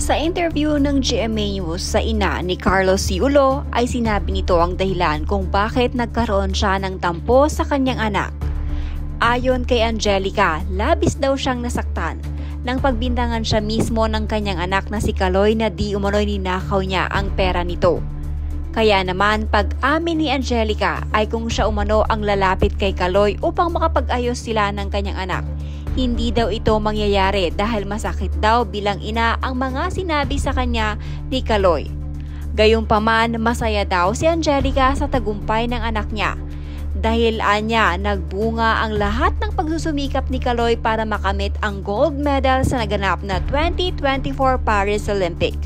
Sa interview ng GMA News sa ina ni Carlos Yulo ay sinabi nito ang dahilan kung bakit nagkaroon siya ng tampo sa kanyang anak. Ayon kay Angelica, labis daw siyang nasaktan nang pagbintangan siya mismo ng kanyang anak na si Kaloy na di umano'y ninakaw niya ang pera nito. Kaya naman pag-amin ni Angelica ay kung siya umano ang lalapit kay Kaloy upang makapag-ayos sila ng kanyang anak. Hindi daw ito mangyayari dahil masakit daw bilang ina ang mga sinabi sa kanya ni Kaloy. Gayunpaman, masaya daw si Angelica sa tagumpay ng anak niya. Dahil anya, nagbunga ang lahat ng pagsusumikap ni Kaloy para makamit ang gold medal sa naganap na 2024 Paris Olympic.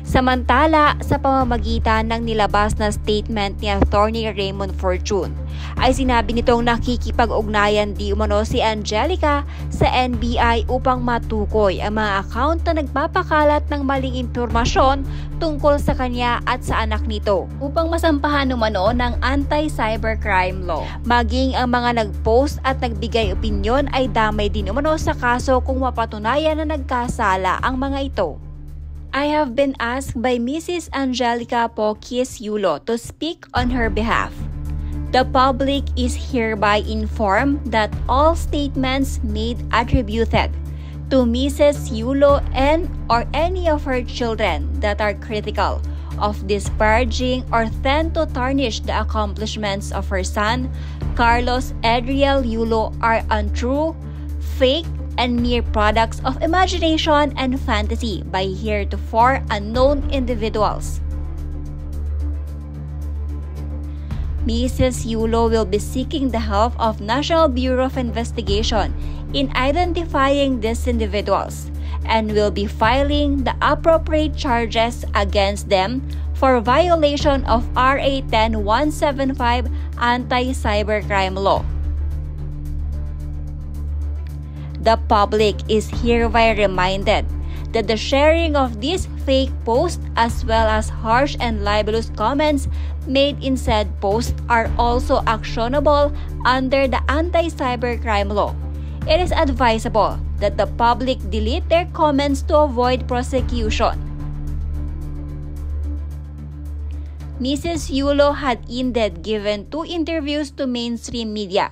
Samantala, sa pamamagitan ng nilabas na statement ni Attorney Raymond Fortune, ay sinabi nitong nakikipag-ugnayan di umano si Angelica sa NBI upang matukoy ang mga account na nagpapakalat ng maling impormasyon tungkol sa kanya at sa anak nito upang masampahan umano ng anti-cybercrime law. Maging ang mga nag-post at nagbigay opinyon ay damay din umano sa kaso kung mapatunayan na nagkasala ang mga ito. I have been asked by Mrs. Angelica Pokis Yulo to speak on her behalf. The public is hereby informed that all statements made attributed to Mrs. Yulo and or any of her children that are critical of disparaging or tend to tarnish the accomplishments of her son, Carlos Adriel Yulo, are untrue, fake, and mere products of imagination and fantasy by heretofore unknown individuals. Mrs. Yulo will be seeking the help of National Bureau of Investigation in identifying these individuals and will be filing the appropriate charges against them for violation of RA 10175 Anti-Cybercrime Law. The public is hereby reminded that the sharing of these fake posts as well as harsh and libelous comments made in said post are also actionable under the Anti-Cybercrime Law. It is advisable that the public delete their comments to avoid prosecution. Mrs. Yulo had indeed given 2 interviews to mainstream media.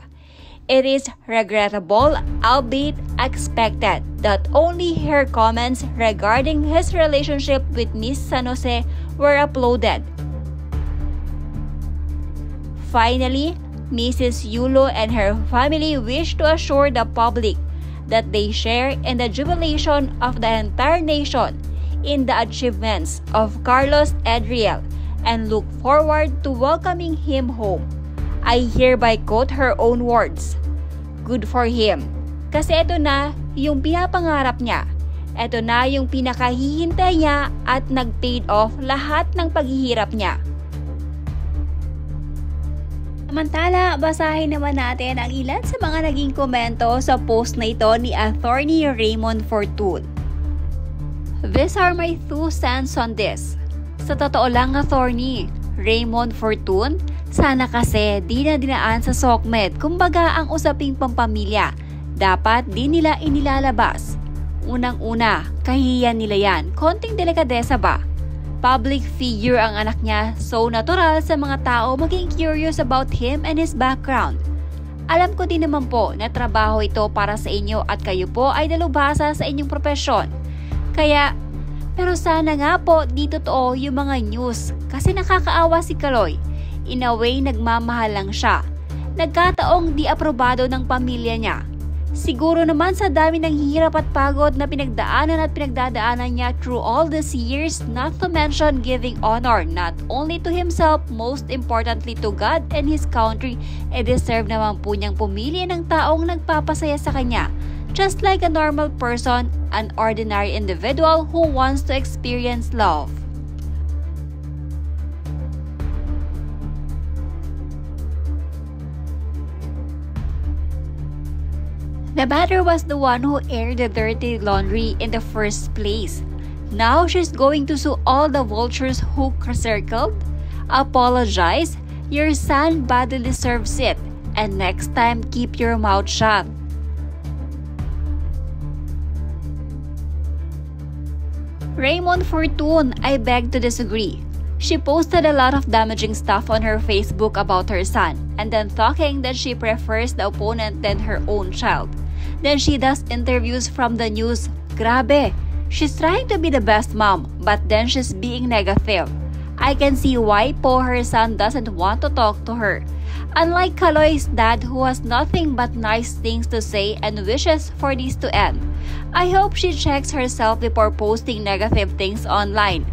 It is regrettable, albeit expected, that only her comments regarding his relationship with Miss San Jose were uploaded. Finally, Mrs. Yulo and her family wish to assure the public that they share in the jubilation of the entire nation in the achievements of Carlos Adriel and look forward to welcoming him home. I hereby quote her own words. Good for him. Kasi ito na yung pinapangarap niya. Ito na yung pinakahihintay niya at nag-paid off lahat ng paghihirap niya. Samantala, basahin naman natin ang ilan sa mga naging komento sa post na ito ni Attorney Raymond Fortune. These are my 2 cents on this. Sa totoo lang, Attorney Raymond Fortune, sana kasi di na dinaan sa SOCMED, kumbaga ang usaping pampamilya. Dapat di nila inilalabas. Unang-una, kahihiyan nila yan. Konting delikadesa ba? Public figure ang anak niya, so natural sa mga tao maging curious about him and his background. Alam ko din naman po na trabaho ito para sa inyo at kayo po ay dalubhasa sa inyong propesyon. Pero sana nga po di totoo yung mga news kasi nakakaawa si Kaloy. In a way, nagmamahal lang siya. Nagkataong di aprobado ng pamilya niya. Siguro naman sa dami ng hirap at pagod na pinagdadaanan niya through all these years, not to mention giving honor not only to himself, most importantly to God and his country, deserve naman po niyang pumili ng taong nagpapasaya sa kanya. Just like a normal person, an ordinary individual who wants to experience love. The batter was the one who aired the dirty laundry in the first place. Now she's going to sue all the vultures who circled? Apologize? Your son badly deserves it. And next time, keep your mouth shut. Raymond Fortune, I beg to disagree. She posted a lot of damaging stuff on her Facebook about her son, and then talking that she prefers the opponent than her own child. Then she does interviews from the news. Grabe! She's trying to be the best mom, but then she's being negative. I can see why po her son doesn't want to talk to her. Unlike Kaloy's dad, who has nothing but nice things to say and wishes for this to end. I hope she checks herself before posting negative things online.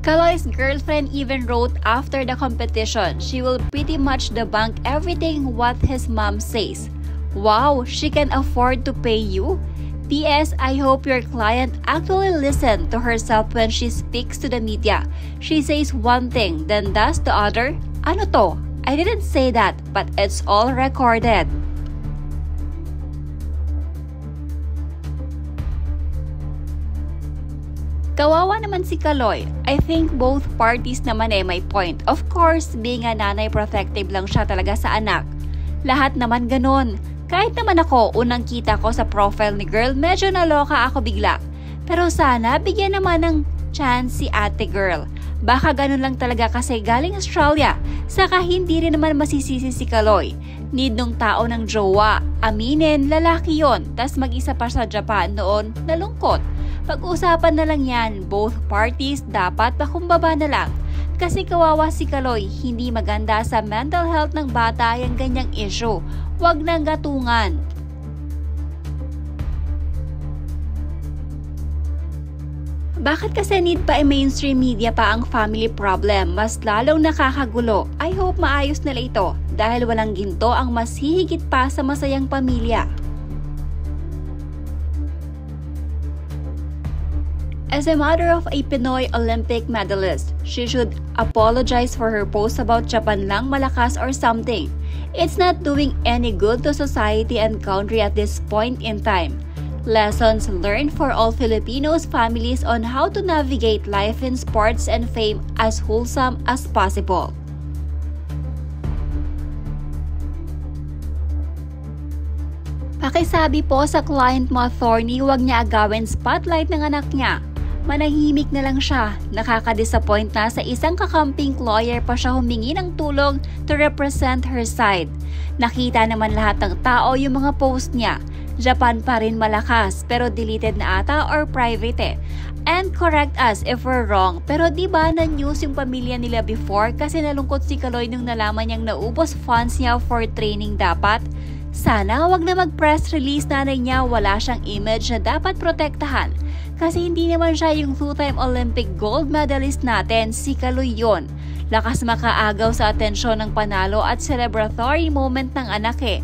Kaloy's girlfriend even wrote after the competition she will pretty much debunk everything what his mom says. Wow, she can afford to pay you? P.S. I hope your client actually listens to herself when she speaks to the media. She says one thing, then does the other. Ano to? I didn't say that, but it's all recorded. Kawawa naman si Kaloy. I think both parties naman may point. Of course, being a nanay, protective lang siya talaga sa anak. Lahat naman ganun. Kahit naman ako, unang kita ko sa profile ni girl, medyo naloka ako bigla. Pero sana, bigyan naman ng chance si ate girl. Baka ganun lang talaga kasi galing Australia. Saka hindi rin naman masisisi si Kaloy. Need nung tao ng jowa. Aminin, lalaki yon. Tas mag-isa pa sa Japan noon, nalungkot. Pag-usapan na lang yan, both parties dapat pakumbaba na lang. Kasi kawawa si Kaloy, hindi maganda sa mental health ng bata yung ganyang issue. Huwag nang gatungan. Bakit kasi need pa mainstream media pa ang family problem? Mas lalong nakakagulo. I hope maayos nila ito dahil walang ginto ang mas hihigit pa sa masayang pamilya. As a mother of a Pinoy Olympic medalist, she should apologize for her post about Japan lang malakas or something. It's not doing any good to society and country at this point in time. Lessons learned for all Filipinos families on how to navigate life in sports and fame as wholesome as possible. Pakisabi po sa client mo, attorney, huwag niya agawin spotlight ng anak niya. Manahimik na lang siya. Nakaka-disappoint na sa isang kakamping lawyer pa siya humingi ng tulong to represent her side. Nakita naman lahat ng tao yung mga post niya. Japan pa rin malakas pero deleted na ata or private eh. And correct us if we're wrong, pero di ba na news yung pamilya nila before kasi nalungkot si Kaloy nung nalaman niyang naubos funds niya for training dapat? Sana wag na mag-press release nanay niya, wala siyang image na dapat protektahan. Kasi hindi naman siya yung two-time Olympic gold medalist natin, si Kaloy yun. Lakas makaagaw sa atensyon ng panalo at celebratory moment ng anak eh.